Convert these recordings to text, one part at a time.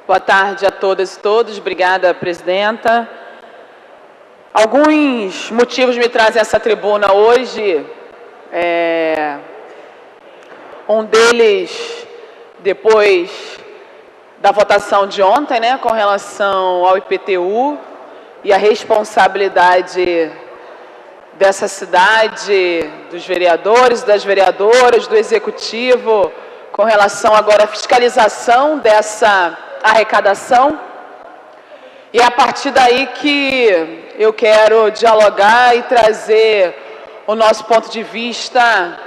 Boa tarde a todas e todos. Obrigada, presidenta. Alguns motivos me trazem essa tribuna hoje. Um deles, depois da votação de ontem, né, com relação ao IPTU e a responsabilidade dessa cidade, dos vereadores, das vereadoras, do Executivo, com relação agora à fiscalização dessa arrecadação. E é a partir daí que eu quero dialogar e trazer o nosso ponto de vista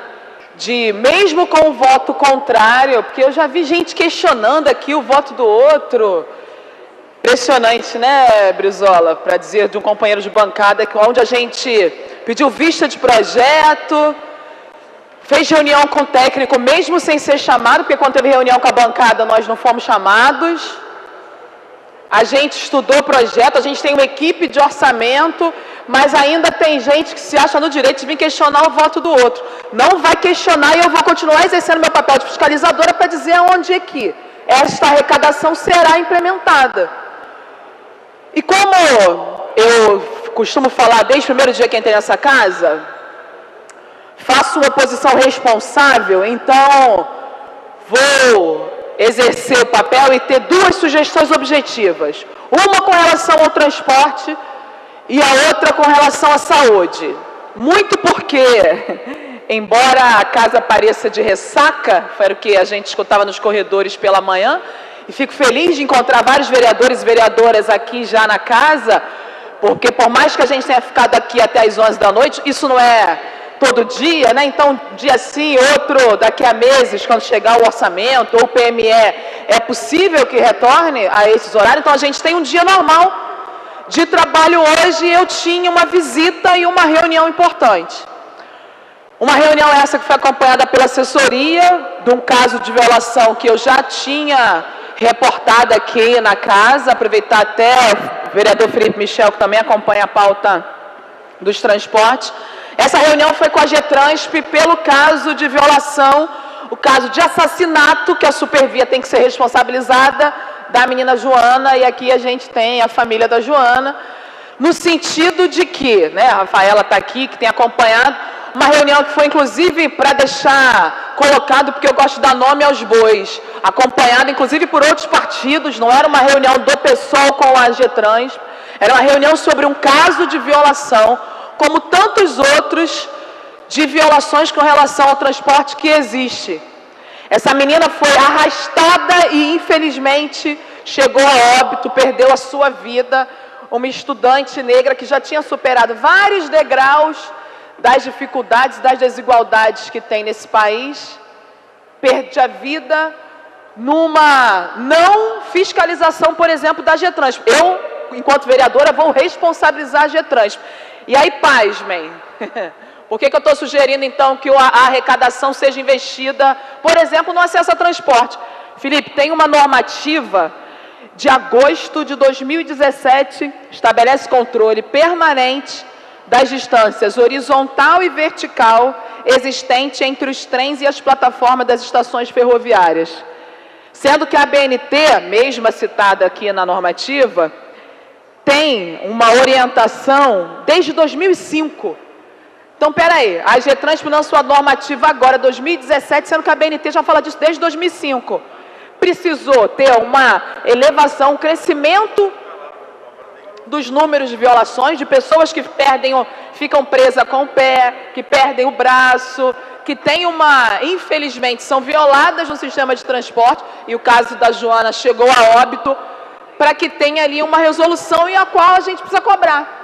de, mesmo com o voto contrário, porque eu já vi gente questionando aqui o voto do outro. Impressionante, né, Brizola? Para dizer de um companheiro de bancada, onde a gente pediu vista de projeto, fez reunião com o técnico, mesmo sem ser chamado, porque quando teve reunião com a bancada, nós não fomos chamados. A gente estudou o projeto, a gente tem uma equipe de orçamento, mas ainda tem gente que se acha no direito de vir questionar o voto do outro. Não vai questionar e eu vou continuar exercendo meu papel de fiscalizadora para dizer onde é que esta arrecadação será implementada. E como eu costumo falar desde o primeiro dia que entrei nessa casa, faço uma posição responsável, então vou exercer o papel e ter duas sugestões objetivas. Uma com relação ao transporte e a outra com relação à saúde. Muito porque, embora a casa pareça de ressaca, foi o que a gente escutava nos corredores pela manhã, e fico feliz de encontrar vários vereadores e vereadoras aqui já na casa, porque por mais que a gente tenha ficado aqui até as 11 da noite, isso não é todo dia, né? Então, dia sim, outro daqui a meses, quando chegar o orçamento ou o PME, é possível que retorne a esses horários. Então, a gente tem um dia normal de trabalho hoje. Eu tinha uma visita e uma reunião importante. Uma reunião essa que foi acompanhada pela assessoria de um caso de violação que eu já tinha reportado aqui na casa. Aproveitar até o vereador Felipe Michel, que também acompanha a pauta dos transportes. Essa reunião foi com a Getransp pelo caso de violação, o caso de assassinato, que a Supervia tem que ser responsabilizada, da menina Joana, e aqui a gente tem a família da Joana, no sentido de que, né, a Rafaela está aqui, que tem acompanhado, uma reunião que foi inclusive para deixar colocado, porque eu gosto de dar nome aos bois, acompanhada inclusive por outros partidos, não era uma reunião do PSOL com a Getransp, era uma reunião sobre um caso de violação, como tantos outros de violações com relação ao transporte que existe. Essa menina foi arrastada e, infelizmente, chegou a óbito, perdeu a sua vida, uma estudante negra que já tinha superado vários degraus das dificuldades, das desigualdades que tem nesse país, perde a vida numa não fiscalização, por exemplo, da Getransp. Eu, enquanto vereadora, vou responsabilizar a Getransp. E aí, pasmem, por que eu estou sugerindo, então, que a arrecadação seja investida, por exemplo, no acesso a transporte? Felipe, tem uma normativa de agosto de 2017, estabelece controle permanente das distâncias horizontal e vertical existente entre os trens e as plataformas das estações ferroviárias. Sendo que a ABNT, mesma citada aqui na normativa, tem uma orientação desde 2005. Então, peraí, a Getransp lançou a normativa agora, 2017, sendo que a BNT já fala disso desde 2005. Precisou ter uma elevação, um crescimento dos números de violações, de pessoas que ficam presas com o pé, que perdem o braço, que tem infelizmente, são violadas no sistema de transporte, e o caso da Joana chegou a óbito, para que tenha ali uma resolução e a qual a gente precisa cobrar.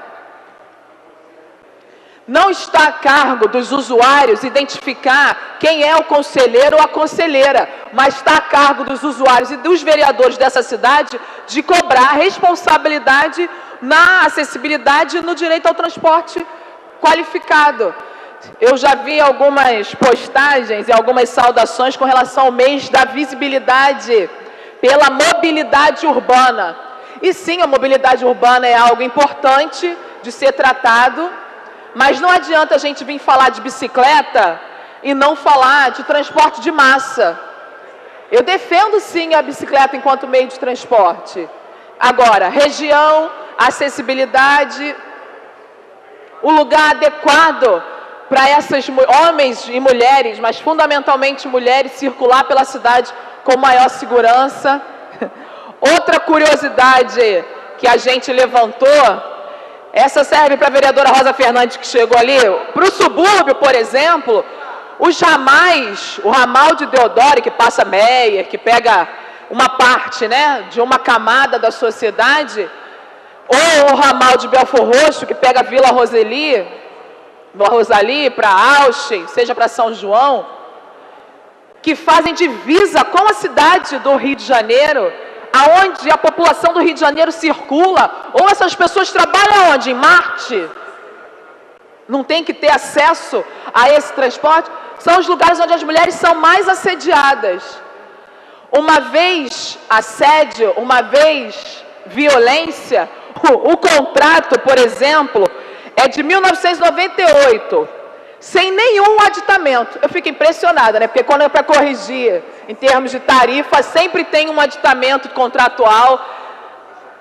Não está a cargo dos usuários identificar quem é o conselheiro ou a conselheira, mas está a cargo dos usuários e dos vereadores dessa cidade de cobrar a responsabilidade na acessibilidade e no direito ao transporte qualificado. Eu já vi algumas postagens e algumas saudações com relação ao mês da visibilidade pela mobilidade urbana. E sim, a mobilidade urbana é algo importante de ser tratado, mas não adianta a gente vir falar de bicicleta e não falar de transporte de massa. Eu defendo sim a bicicleta enquanto meio de transporte. Agora, região, acessibilidade, o lugar adequado para essas homens e mulheres, mas fundamentalmente mulheres, circular pela cidade com maior segurança. Outra curiosidade que a gente levantou, essa serve para a vereadora Rosa Fernandes que chegou ali, para o subúrbio, por exemplo, os ramais, o ramal de Deodoro, que passa Meyer, que pega uma parte, né, de uma camada da sociedade, ou o ramal de Belford Roxo, que pega Vila Rosalie para Auschwitz, seja para São João, que fazem divisa com a cidade do Rio de Janeiro, aonde a população do Rio de Janeiro circula, ou essas pessoas trabalham onde? Em Marte? Não tem que ter acesso a esse transporte? São os lugares onde as mulheres são mais assediadas. Uma vez assédio, uma vez violência, o contrato, por exemplo, é de 1998, sem nenhum aditamento. Eu fico impressionada, né? Porque quando é para corrigir em termos de tarifa, sempre tem um aditamento contratual,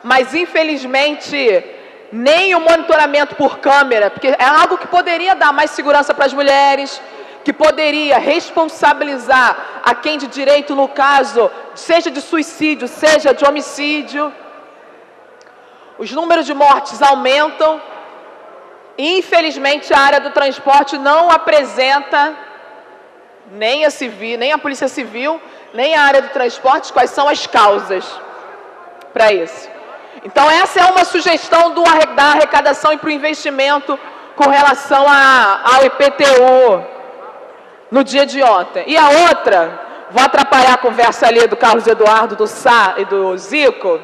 mas infelizmente nem o monitoramento por câmera, porque é algo que poderia dar mais segurança para as mulheres, que poderia responsabilizar a quem de direito no caso, seja de suicídio, seja de homicídio. Os números de mortes aumentam. Infelizmente, a área do transporte não apresenta, nem a Polícia Civil, nem a área do transporte, quais são as causas para isso. Então, essa é uma sugestão da arrecadação e para o investimento com relação ao IPTU no dia de ontem. E a outra, vou atrapalhar a conversa ali do Carlos Eduardo, do Sá e do Zico,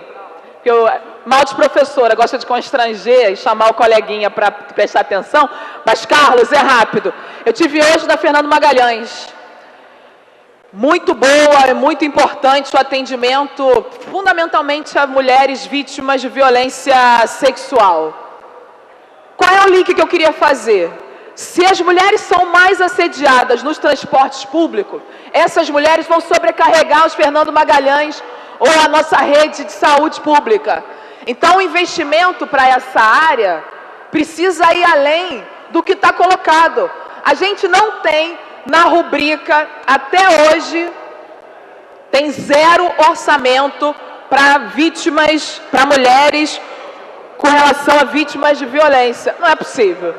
que eu... mal de professora, gosta de constranger e chamar o coleguinha para prestar atenção, mas, Carlos, é rápido. Eu tive hoje da Fernando Magalhães. Muito boa, é muito importante o atendimento, fundamentalmente a mulheres vítimas de violência sexual. Qual é o link que eu queria fazer? Se as mulheres são mais assediadas nos transportes públicos, essas mulheres vão sobrecarregar os Fernando Magalhães ou a nossa rede de saúde pública. Então, o investimento para essa área precisa ir além do que está colocado. A gente não tem na rubrica, até hoje, tem 0 orçamento para vítimas, para mulheres, com relação a vítimas de violência. Não é possível.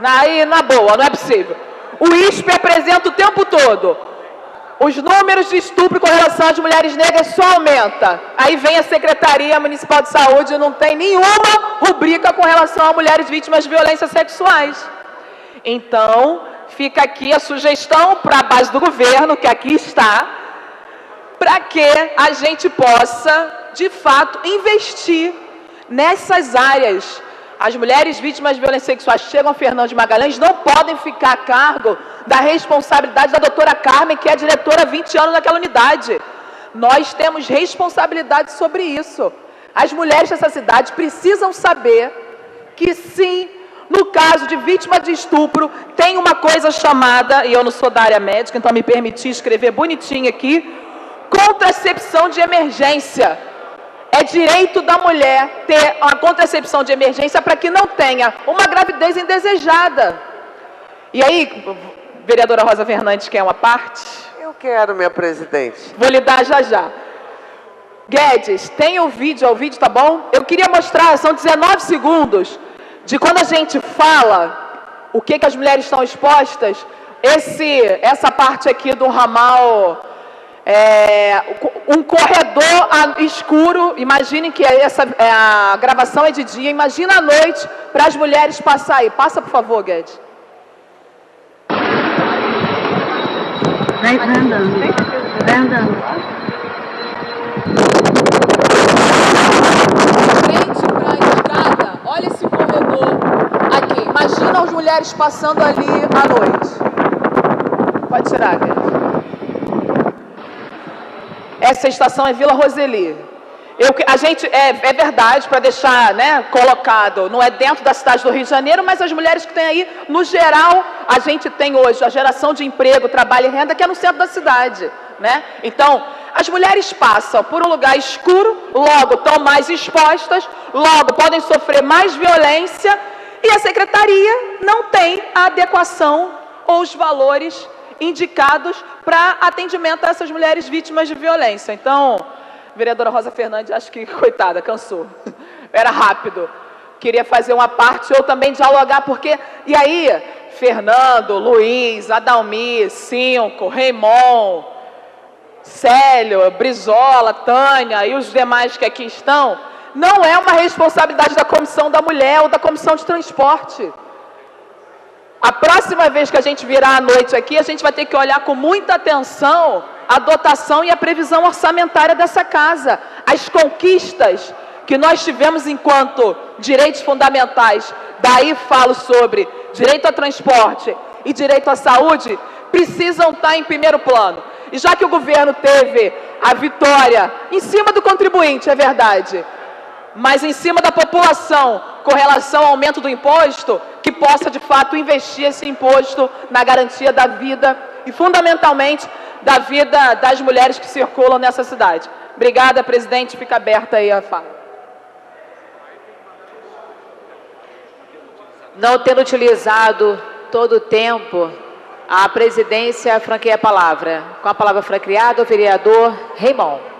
Aí, na boa, não é possível. O ISP apresenta o tempo todo. Os números de estupro com relação às mulheres negras só aumenta. Aí vem a Secretaria Municipal de Saúde e não tem nenhuma rubrica com relação a mulheres vítimas de violências sexuais. Então, fica aqui a sugestão para a base do governo, que aqui está, para que a gente possa, de fato, investir nessas áreas. As mulheres vítimas de violências sexuais chegam a Fernando de Magalhães, não podem ficar a cargo da responsabilidade da doutora Carmen, que é diretora há 20 anos naquela unidade. Nós temos responsabilidade sobre isso. As mulheres dessa cidade precisam saber que, sim, no caso de vítima de estupro, tem uma coisa chamada, e eu não sou da área médica, então me permiti escrever bonitinho aqui, contracepção de emergência. É direito da mulher ter uma contracepção de emergência para que não tenha uma gravidez indesejada. E aí, vereadora Rosa Fernandes, quer uma parte? Eu quero, minha presidente. Vou lhe dar já já. Guedes, tem o vídeo, tá bom? Eu queria mostrar, são 19 segundos, de quando a gente fala o que as mulheres estão expostas, essa parte aqui do ramal... um corredor escuro, imaginem que a gravação é de dia, imagina à noite para as mulheres passar aí. Passa, por favor, Guedes. Vai andando. Vai andando. Frente para a escada, olha esse corredor aqui. Imagina as mulheres passando ali à noite. Pode tirar, Guedes. Essa estação é Vila Rosalie. A gente, é verdade, para deixar, né, colocado, não é dentro da cidade do Rio de Janeiro, mas as mulheres que tem aí, no geral, a gente tem hoje a geração de emprego, trabalho e renda que é no centro da cidade. né? Então, as mulheres passam por um lugar escuro, logo estão mais expostas, logo podem sofrer mais violência, e a secretaria não tem a adequação ou os valores indicados para atendimento a essas mulheres vítimas de violência. Então, vereadora Rosa Fernandes, acho que, coitada, cansou. Era rápido. Queria fazer uma parte ou também dialogar, porque... E aí, Fernando, Luiz, Adalmir, Cinco, Raimon, Célio, Brizola, Tânia e os demais que aqui estão, não é uma responsabilidade da Comissão da Mulher ou da Comissão de Transporte. A próxima vez que a gente virar à noite aqui, a gente vai ter que olhar com muita atenção a dotação e a previsão orçamentária dessa casa. As conquistas que nós tivemos enquanto direitos fundamentais, daí falo sobre direito ao transporte e direito à saúde, precisam estar em primeiro plano. E já que o governo teve a vitória em cima do contribuinte, é verdade, mas em cima da população com relação ao aumento do imposto, que possa de fato investir esse imposto na garantia da vida e fundamentalmente da vida das mulheres que circulam nessa cidade. Obrigada, presidente, fica aberta aí a fala. Não tendo utilizado todo o tempo, a presidência franqueia a palavra. Com a palavra franqueada, o vereador Raimon.